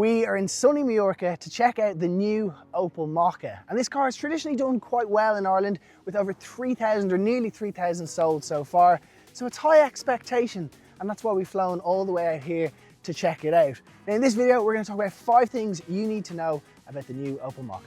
We are in sunny Mallorca to check out the new Opel Mokka. And this car has traditionally done quite well in Ireland with over 3,000 or nearly 3,000 sold so far. So it's high expectation, and that's why we've flown all the way out here to check it out. Now in this video, we're going to talk about 5 things you need to know about the new Opel Mokka.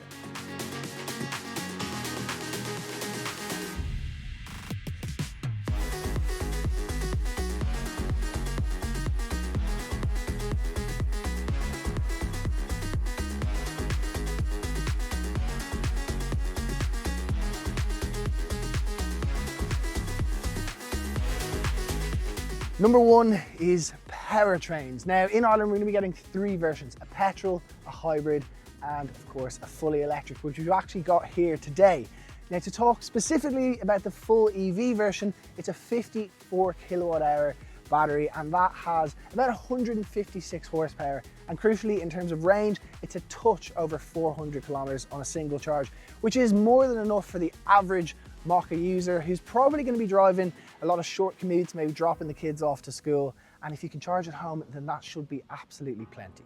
Number 1 is Powertrains. Now in Ireland, we're going to be getting 3 versions, a petrol, a hybrid, and of course a fully electric, which we've actually got here today. Now to talk specifically about the full EV version, it's a 54 kilowatt hour battery, and that has about 156 horsepower. And crucially, in terms of range, it's a touch over 400 kilometers on a single charge, which is more than enough for the average Mokka user who's probably going to be driving a lot of short commutes, maybe dropping the kids off to school. And if you can charge at home, then that should be absolutely plenty.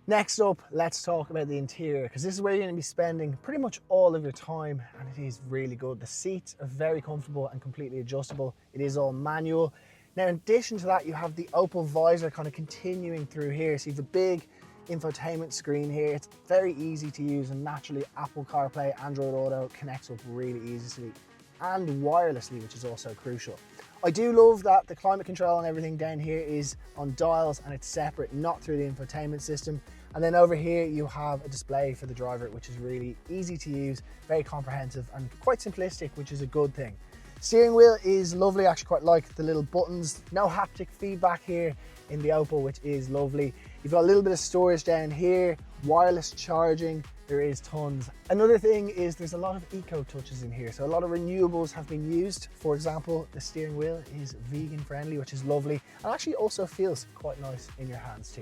Next up, let's talk about the interior, because this is where you're going to be spending pretty much all of your time, and it is really good. The seats are very comfortable and completely adjustable. It is all manual. Now, in addition to that, you have the Opel Visor kind of continuing through here. So you have a big infotainment screen here. It's very easy to use, and naturally Apple CarPlay, Android Auto connects up really easily and wirelessly, which is also crucial. I do love that the climate control and everything down here is on dials and it's separate, not through the infotainment system. And then over here you have a display for the driver, which is really easy to use, very comprehensive and quite simplistic, which is a good thing. Steering wheel is lovely. I actually quite like the little buttons. No haptic feedback here in the Opel, which is lovely. You've got a little bit of storage down here, wireless charging, there is tons. Another thing is there's a lot of eco touches in here. So a lot of renewables have been used. For example, the steering wheel is vegan friendly, which is lovely. And actually also feels quite nice in your hands too.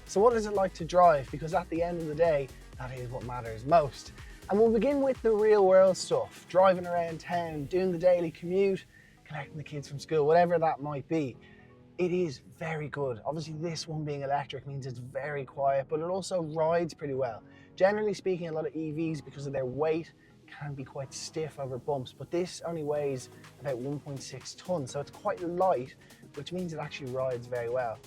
So what is it like to drive? Because at the end of the day, that is what matters most. And we'll begin with the real world stuff, driving around town, doing the daily commute, collecting the kids from school, whatever that might be. It is very good. Obviously this one being electric means it's very quiet, but it also rides pretty well. Generally speaking, a lot of EVs, because of their weight, can be quite stiff over bumps, but this only weighs about 1.6 tons, so it's quite light, which means it actually rides very well.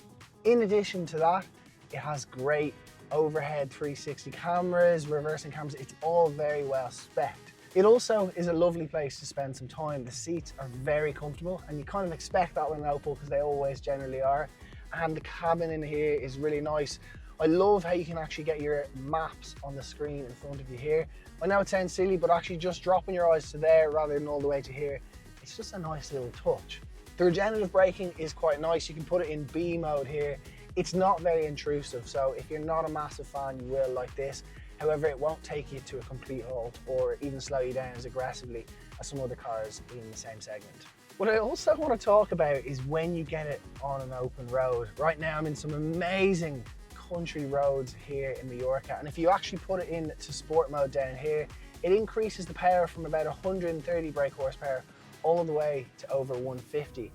In addition to that, it has great overhead 360 cameras, reversing cameras. It's all very well spec'd. It also is a lovely place to spend some time. The seats are very comfortable, and you kind of expect that with an Opel because they always generally are. And the cabin in here is really nice. I love how you can actually get your maps on the screen in front of you here. I know it sounds silly, but actually just dropping your eyes to there rather than all the way to here, it's just a nice little touch. The regenerative braking is quite nice. You can put it in B mode here. It's not very intrusive, so if you're not a massive fan, you will like this. However, it won't take you to a complete halt or even slow you down as aggressively as some other cars in the same segment. What I also want to talk about is when you get it on an open road. Right now I'm in some amazing country roads here in Mallorca, and if you actually put it into sport mode down here, it increases the power from about 130 brake horsepower all the way to over 150.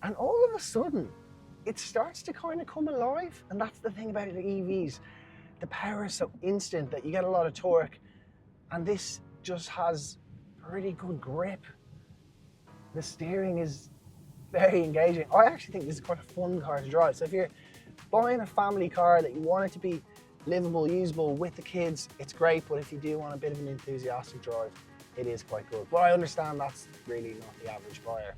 And all of a sudden, it starts to kind of come alive, and that's the thing about the EVs. The power is so instant that you get a lot of torque, and this just has pretty good grip. The steering is very engaging. I actually think this is quite a fun car to drive. So if you're buying a family car that you want it to be livable, usable with the kids, it's great. But if you do want a bit of an enthusiastic drive, it is quite good. But I understand that's really not the average buyer.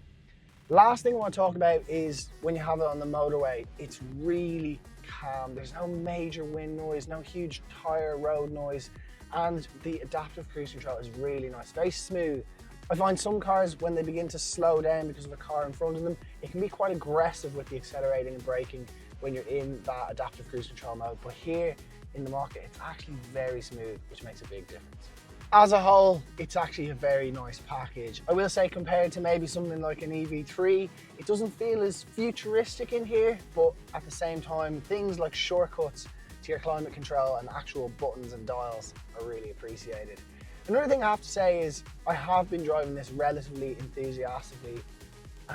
Last thing I want to talk about is when you have it on the motorway, it's really calm. There's no major wind noise, no huge tire road noise, and the adaptive cruise control is really nice, very smooth. I find some cars, when they begin to slow down because of a car in front of them, it can be quite aggressive with the accelerating and braking when you're in that adaptive cruise control mode. But here in the Mokka, it's actually very smooth, which makes a big difference. As a whole, it's actually a very nice package. I will say, compared to maybe something like an EV3, it doesn't feel as futuristic in here, but at the same time, things like shortcuts to your climate control and actual buttons and dials are really appreciated. Another thing I have to say is I have been driving this relatively enthusiastically,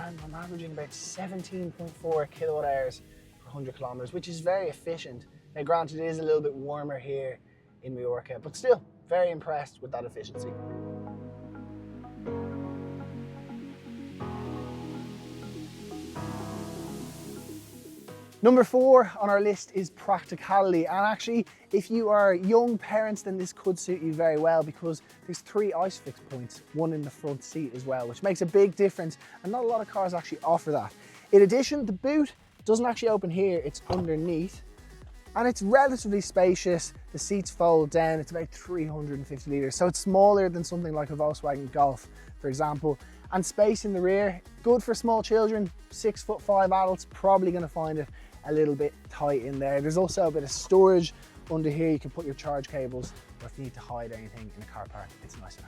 and I'm averaging about 17.4 kilowatt hours per 100 kilometers, which is very efficient. Now granted, it is a little bit warmer here in Mallorca, but still very impressed with that efficiency. Number 4 on our list is practicality, and actually if you are young parents then this could suit you very well, because there's 3 ISOFIX points, one in the front seat as well, which makes a big difference, and not a lot of cars actually offer that. In addition, the boot doesn't actually open here, it's underneath, and it's relatively spacious. The seats fold down, it's about 350 litres, so it's smaller than something like a Volkswagen Golf, for example. And space in the rear, good for small children, 6'5" adults, probably going to find it a little bit tight in there. There's also a bit of storage under here. You can put your charge cables, or if you need to hide anything in a car park, it's nice and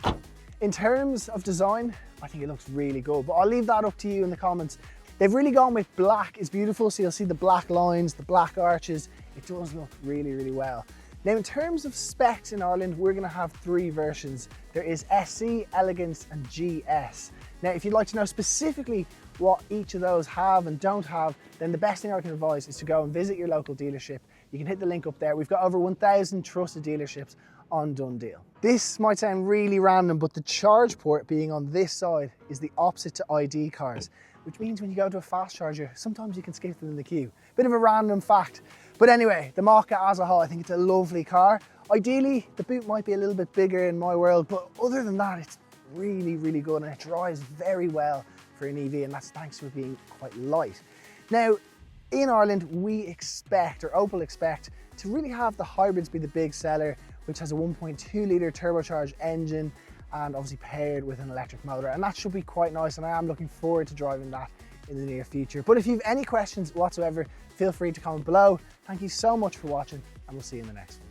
handy. In terms of design, I think it looks really good, but I'll leave that up to you in the comments. They've really gone with black. It's beautiful, so you'll see the black lines, the black arches. It does look really, really well. Now, in terms of specs in Ireland, we're going to have 3 versions. There is SC, Elegance and GS. Now, if you'd like to know specifically what each of those have and don't have, then the best thing I can advise is to go and visit your local dealership. You can hit the link up there. We've got over 1,000 trusted dealerships on Done Deal. This might sound really random, but the charge port being on this side is the opposite to ID cars, which means when you go to a fast charger, sometimes you can skip them in the queue. Bit of a random fact. But anyway, the Mokka as a whole, I think it's a lovely car. Ideally, the boot might be a little bit bigger in my world, but other than that, it's really, really good, and it drives very well for an EV, and that's thanks to it being quite light. Now, in Ireland, we expect, or Opel expect, to really have the hybrids be the big seller, which has a 1.2 litre turbocharged engine and obviously paired with an electric motor, and that should be quite nice, and I am looking forward to driving that in the near future. But if you have any questions whatsoever, feel free to comment below. Thank you so much for watching, and we'll see you in the next one.